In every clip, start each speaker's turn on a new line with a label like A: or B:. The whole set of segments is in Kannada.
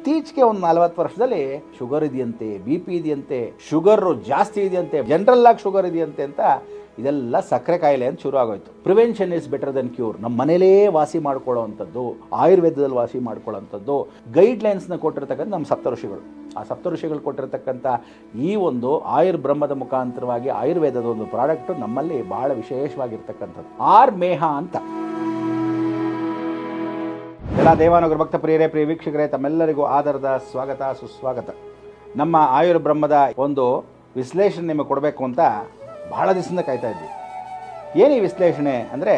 A: ಇತ್ತೀಚೆಗೆ ಒಂದು 40 ವರ್ಷದಲ್ಲಿ ಶುಗರ್ ಇದೆಯಂತೆ, ಬಿ ಪಿ ಇದೆಯಂತೆ, ಶುಗರ್ ಜಾಸ್ತಿ ಇದೆಯಂತೆ, ಜನರಲ್ ಆಗಿ ಶುಗರ್ ಇದೆಯಂತೆ ಅಂತ ಇದೆಲ್ಲ ಸಕ್ಕರೆ ಕಾಯಿಲೆ ಅಂತ ಶುರು ಆಗೋಯ್ತು. Prevention is better then cure. ನಮ್ಮ ಮನೇಲೇ ವಾಸಿ ಮಾಡ್ಕೊಳ್ಳೋವಂಥದ್ದು, ಆಯುರ್ವೇದದಲ್ಲಿ ವಾಸಿ ಮಾಡ್ಕೊಳ್ಳೋವಂಥದ್ದು ಗೈಡ್ಲೈನ್ಸ್ನ ಕೊಟ್ಟಿರ್ತಕ್ಕಂಥ ನಮ್ಮ ಸಪ್ತಋಷಿಗಳು. ಆ ಸಪ್ತಋಷಿಗಳು ಕೊಟ್ಟಿರ್ತಕ್ಕಂಥ ಈ ಒಂದು ಬ್ರಹ್ಮದ ಮುಖಾಂತರವಾಗಿ ಆಯುರ್ವೇದದ ಒಂದು ಪ್ರಾಡಕ್ಟು ನಮ್ಮಲ್ಲಿ ಬಹಳ ವಿಶೇಷವಾಗಿರ್ತಕ್ಕಂಥದ್ದು ಆರ್ಮೇಹ ಅಂತ. ಎಲ್ಲ ದೇವಾನುಗ್ರ ಭಕ್ತ ಪ್ರಿಯರೇ, ಪ್ರಿಯ ವೀಕ್ಷಕರೇ, ತಮ್ಮೆಲ್ಲರಿಗೂ ಆಧಾರದ ಸ್ವಾಗತ, ಸುಸ್ವಾಗತ. ನಮ್ಮ ಬ್ರಹ್ಮದ ಒಂದು ವಿಶ್ಲೇಷಣೆ ನಿಮಗೆ ಕೊಡಬೇಕು ಅಂತ ಬಹಳ ದಿವಸದಿಂದ ಕಾಯ್ತಾ ಇದ್ವಿ. ಏನು ಈ ವಿಶ್ಲೇಷಣೆ ಅಂದರೆ,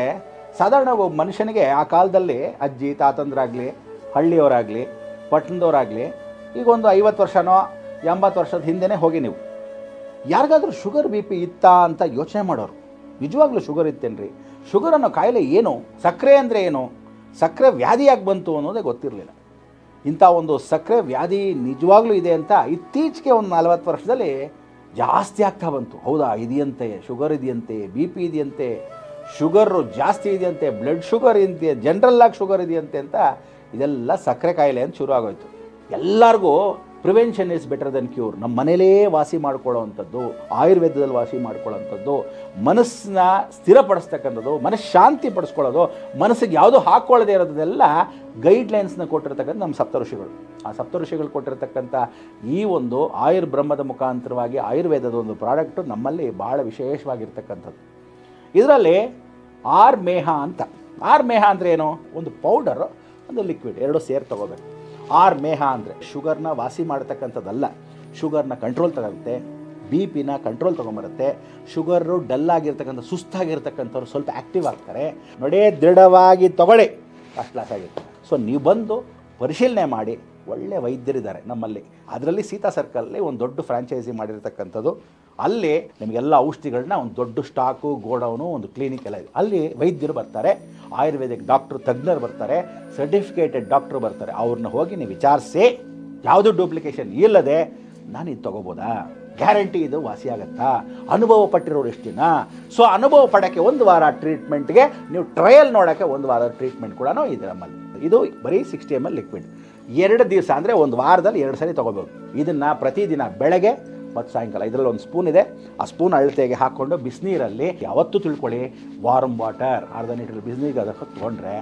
A: ಸಾಧಾರಣ ಒಬ್ಬ ಮನುಷ್ಯನಿಗೆ ಆ ಕಾಲದಲ್ಲಿ ಅಜ್ಜಿ ತಾತಂದ್ರಾಗಲಿ, ಹಳ್ಳಿಯವರಾಗಲಿ, ಪಟ್ಟಣದವರಾಗಲಿ, ಈಗ ಒಂದು 50 ವರ್ಷನೋ 80 ವರ್ಷದ ಹಿಂದೆನೇ ಹೋಗಿ ನೀವು ಯಾರಿಗಾದ್ರೂ ಶುಗರ್ ಬಿ ಪಿ ಇತ್ತಾ ಅಂತ ಯೋಚನೆ ಮಾಡೋರು. ನಿಜವಾಗ್ಲೂ ಶುಗರ್ ಇತ್ತೇನ್ರಿ? ಶುಗರ್ ಅನ್ನೋ ಕಾಯಿಲೆ ಏನು? ಸಕ್ಕರೆ ಅಂದರೆ ಏನು? ಸಕ್ಕರೆ ವ್ಯಾಧಿ ಯಾಕೆ ಬಂತು ಅನ್ನೋದೇ ಗೊತ್ತಿರಲಿಲ್ಲ. ಇಂಥ ಒಂದು ಸಕ್ಕರೆ ವ್ಯಾಧಿ ನಿಜವಾಗ್ಲೂ ಇದೆ ಅಂತ ಇತ್ತೀಚೆಗೆ ಒಂದು 40 ವರ್ಷದಲ್ಲಿ ಜಾಸ್ತಿ ಆಗ್ತಾ ಬಂತು. ಹೌದಾ, ಇದೆಯಂತೆ, ಶುಗರ್ ಇದೆಯಂತೆ, ಬಿ ಪಿ ಇದೆಯಂತೆ, ಶುಗರು ಜಾಸ್ತಿ ಇದೆಯಂತೆ, ಬ್ಲಡ್ ಶುಗರ್ ಇದೆಯಂತೆ, ಜನರಲ್ ಆಗಿ ಶುಗರ್ ಇದೆಯಂತೆ ಅಂತ ಇದೆಲ್ಲ ಸಕ್ಕರೆ ಕಾಯಿಲೆ ಅಂತ ಶುರು ಆಗೋಯ್ತು. ಎಲ್ಲರಿಗೂ prevention is better then cure. ನಮ್ಮ ಮನೇಲೇ ವಾಸಿ ಮಾಡ್ಕೊಳ್ಳೋವಂಥದ್ದು, ಆಯುರ್ವೇದದಲ್ಲಿ ವಾಸಿ ಮಾಡ್ಕೊಳ್ಳೋವಂಥದ್ದು, ಮನಸ್ಸನ್ನ ಸ್ಥಿರಪಡಿಸ್ತಕ್ಕಂಥದ್ದು, ಮನಃಶಾಂತಿ ಪಡಿಸ್ಕೊಳ್ಳೋದು, ಮನಸ್ಸಿಗೆ ಯಾವುದೂ ಹಾಕ್ಕೊಳ್ಳದೆ ಇರೋದೆಲ್ಲ ಗೈಡ್ಲೈನ್ಸ್ನ ಕೊಟ್ಟಿರ್ತಕ್ಕಂಥ ನಮ್ಮ ಸಪ್ತಋಷಿಗಳು. ಆ ಸಪ್ತಋಷಿಗಳು ಕೊಟ್ಟಿರ್ತಕ್ಕಂಥ ಈ ಒಂದು ಬ್ರಹ್ಮದ ಮುಖಾಂತರವಾಗಿ ಆಯುರ್ವೇದದ ಒಂದು ಪ್ರಾಡಕ್ಟು ನಮ್ಮಲ್ಲಿ ಭಾಳ ವಿಶೇಷವಾಗಿರ್ತಕ್ಕಂಥದ್ದು. ಇದರಲ್ಲಿ ಆರ್ಮೇಹ ಅಂತ. ಆರ್ಮೇಹ ಅಂದರೆ ಏನು? ಒಂದು ಪೌಡರು, ಒಂದು ಲಿಕ್ವಿಡ್, ಎರಡು ಸೇರಿ ತೊಗೋಬೇಕು. ಆರ್ಮೇಹ ಅಂದರೆ ಶುಗರ್ನ ವಾಸಿ ಮಾಡ್ತಕ್ಕಂಥದ್ದಲ್ಲ, ಶುಗರ್ನ ಕಂಟ್ರೋಲ್ ತಗೊಳುತ್ತೆ, ಬಿ ಪಿನ ಕಂಟ್ರೋಲ್ ತೊಗೊಂಬರುತ್ತೆ. ಶುಗರು ಡಲ್ ಆಗಿರ್ತಕ್ಕಂಥ, ಸುಸ್ತಾಗಿರ್ತಕ್ಕಂಥವ್ರು ಸ್ವಲ್ಪ ಆ್ಯಕ್ಟಿವ್ ಆಗ್ತಾರೆ. ನೋಡಿ, ದೃಢವಾಗಿ ತಗೊಳ್ಳಿ, ಫಸ್ಟ್ ಕ್ಲಾಸ್ ಆಗಿರ್ತಾರೆ. ಸೊ ನೀವು ಬಂದು ಪರಿಶೀಲನೆ ಮಾಡಿ. ಒಳ್ಳೆ ವೈದ್ಯರಿದ್ದಾರೆ ನಮ್ಮಲ್ಲಿ. ಅದರಲ್ಲಿ ಸೀತಾ ಸರ್ಕಲಲ್ಲಿ ಒಂದು ದೊಡ್ಡ ಫ್ರಾಂಚೈಸಿ ಮಾಡಿರ್ತಕ್ಕಂಥದ್ದು. ಅಲ್ಲಿ ನಿಮಗೆಲ್ಲ ಔಷಧಿಗಳನ್ನ ಒಂದು ದೊಡ್ಡ ಸ್ಟಾಕು, ಗೋಡೌನು, ಒಂದು ಕ್ಲಿನಿಕ್ ಎಲ್ಲ ಇದೆ. ಅಲ್ಲಿ ವೈದ್ಯರು ಬರ್ತಾರೆ, ಆಯುರ್ವೇದಿಕ್ ಡಾಕ್ಟ್ರು, ತಜ್ಞರು ಬರ್ತಾರೆ, ಸರ್ಟಿಫಿಕೇಟೆಡ್ ಡಾಕ್ಟ್ರು ಬರ್ತಾರೆ. ಅವ್ರನ್ನ ಹೋಗಿ ನೀವು ವಿಚಾರಿಸಿ, ಯಾವುದೂ ಡೂಪ್ಲಿಕೇಶನ್ ಇಲ್ಲದೆ ನಾನು ಇದು ತೊಗೋಬೋದಾ, ಗ್ಯಾರಂಟಿ ಇದು ವಾಸಿಯಾಗತ್ತಾ, ಅನುಭವ ಪಟ್ಟಿರೋರು ಎಷ್ಟು ದಿನ. ಸೊ ಅನುಭವ ಪಡೋಕ್ಕೆ 1 ವಾರ ಟ್ರೀಟ್ಮೆಂಟ್ಗೆ, ನೀವು ಟ್ರಯಲ್ ನೋಡೋಕ್ಕೆ 1 ವಾರದ ಟ್ರೀಟ್ಮೆಂಟ್ ಕೂಡ ಇದೆ ನಮ್ಮಲ್ಲಿ. ಇದು ಬರೀ 60 ml ಲಿಕ್ವಿಡ್. 2 ದಿವಸ ಅಂದರೆ 1 ವಾರದಲ್ಲಿ 2 ಸರಿ ತೊಗೋಬೇಕು. ಇದನ್ನು ಪ್ರತಿದಿನ ಬೆಳಗ್ಗೆ ಮತ್ತು ಸಾಯಂಕಾಲ ಇದರಲ್ಲಿ ಒಂದು ಸ್ಪೂನ್ ಇದೆ. ಆ ಸ್ಪೂನ್ ಅಳತೆಗೆ ಹಾಕ್ಕೊಂಡು ಬಿಸಿನೀರಲ್ಲಿ ಯಾವತ್ತೂ ತಿಳ್ಕೊಳ್ಳಿ, ವಾರ್ಮ್ ವಾಟರ್ ಅರ್ಧ ಲೀಟರ್ ಬಿಸಿನೀರಿಗೆ ಅದಕ್ಕೆ ತೊಗೊಂಡ್ರೆ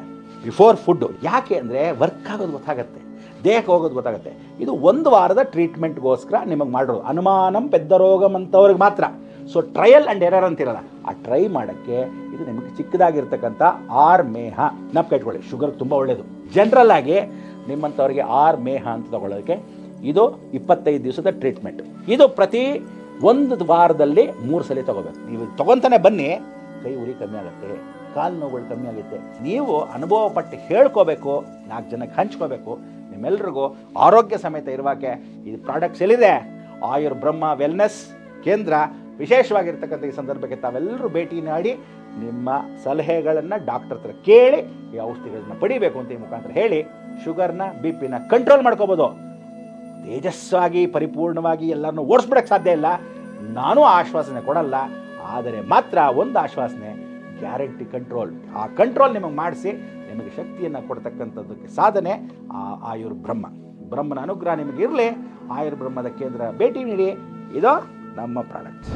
A: ಬಿಫೋರ್ ಫುಡ್ಡು. ಯಾಕೆ ಅಂದರೆ ವರ್ಕ್ ಆಗೋದು ಗೊತ್ತಾಗುತ್ತೆ, ದೇಹಕ್ಕೆ ಹೋಗೋದು ಗೊತ್ತಾಗುತ್ತೆ. ಇದು 1 ವಾರದ ಟ್ರೀಟ್ಮೆಂಟ್ಗೋಸ್ಕರ ನಿಮಗೆ ಮಾಡಿರೋದು. ಅನುಮಾನಂ ಪೆದ್ದ ರೋಗಂ ಅಂಥವ್ರಿಗೆ ಮಾತ್ರ. ಸೊ ಟ್ರಯಲ್ ಆ್ಯಂಡ್ ಎರರ್ ಅಂತಿರಲ್ಲ, ಆ ಟ್ರೈ ಮಾಡೋಕ್ಕೆ ಇದು ನಿಮಗೆ ಚಿಕ್ಕದಾಗಿರ್ತಕ್ಕಂಥ ಆರ್ಮೇಹ. ನೆನಪು ಇಟ್ಕೊಳ್ಳಿ, ಶುಗರ್ಗೆ ತುಂಬ ಒಳ್ಳೆಯದು. ಜನರಲ್ ಆಗಿ ನಿಮ್ಮಂಥವ್ರಿಗೆ ಆರ್ಮೇಹ ಅಂತ ತೊಗೊಳ್ಳೋದಕ್ಕೆ ಇದು 25 ದಿವಸದ ಟ್ರೀಟ್ಮೆಂಟ್. ಇದು ಪ್ರತಿ 1 ವಾರದಲ್ಲಿ 3 ಸಲ ತೊಗೋಬೇಕು. ನೀವು ತೊಗೊತಾನೆ ಬನ್ನಿ, ಕೈ ಉರಿ ಕಮ್ಮಿ ಆಗುತ್ತೆ, ಕಾಲು ನೋವುಗಳು ಕಮ್ಮಿ ಆಗುತ್ತೆ. ನೀವು ಅನುಭವ ಪಟ್ಟು ಹೇಳ್ಕೋಬೇಕು, 4 ಜನಕ್ಕೆ ಹಂಚ್ಕೋಬೇಕು. ನಿಮ್ಮೆಲ್ರಿಗೂ ಆರೋಗ್ಯ ಸಮೇತ ಇರುವಾಗೆ ಈ ಪ್ರಾಡಕ್ಟ್ಸ್ ಎಲ್ಲಿದೆ? ಬ್ರಹ್ಮ ವೆಲ್ನೆಸ್ ಕೇಂದ್ರ ವಿಶೇಷವಾಗಿರ್ತಕ್ಕಂಥ ಈ ಸಂದರ್ಭಕ್ಕೆ ತಾವೆಲ್ಲರೂ ಭೇಟಿ ನೀಡಿ ನಿಮ್ಮ ಸಲಹೆಗಳನ್ನು ಡಾಕ್ಟರ್ ಹತ್ರ ಕೇಳಿ ಈ ಔಷಧಿಗಳನ್ನ ಪಡಿಬೇಕು ಅಂತ ಈ ಮುಖಾಂತರ ಹೇಳಿ ಶುಗರ್ನ, ಬಿ ಪಿನ ಕಂಟ್ರೋಲ್ ಮಾಡ್ಕೋಬೋದು. ತೇಜಸ್ವಾಗಿ ಪರಿಪೂರ್ಣವಾಗಿ ಎಲ್ಲರನ್ನೂ ಓಡಿಸ್ಬಿಡೋಕ್ಕೆ ಸಾಧ್ಯ ಇಲ್ಲ, ನಾನು ಆಶ್ವಾಸನೆ ಕೊಡಲ್ಲ. ಆದರೆ ಮಾತ್ರ ಒಂದು ಆಶ್ವಾಸನೆ, ಗ್ಯಾರಂಟಿ ಕಂಟ್ರೋಲ್. ಆ ಕಂಟ್ರೋಲ್ ನಿಮಗೆ ಮಾಡಿಸಿ ನಿಮಗೆ ಶಕ್ತಿಯನ್ನು ಕೊಡ್ತಕ್ಕಂಥದ್ದಕ್ಕೆ ಸಾಧನೆ ಬ್ರಹ್ಮನ ಅನುಗ್ರಹ ನಿಮಗೆ ಇರಲಿ. ಬ್ರಹ್ಮದ ಕೇಂದ್ರ ಭೇಟಿ ನೀಡಿ. ಇದು ನಮ್ಮ ಪ್ರಾಡಕ್ಟ್.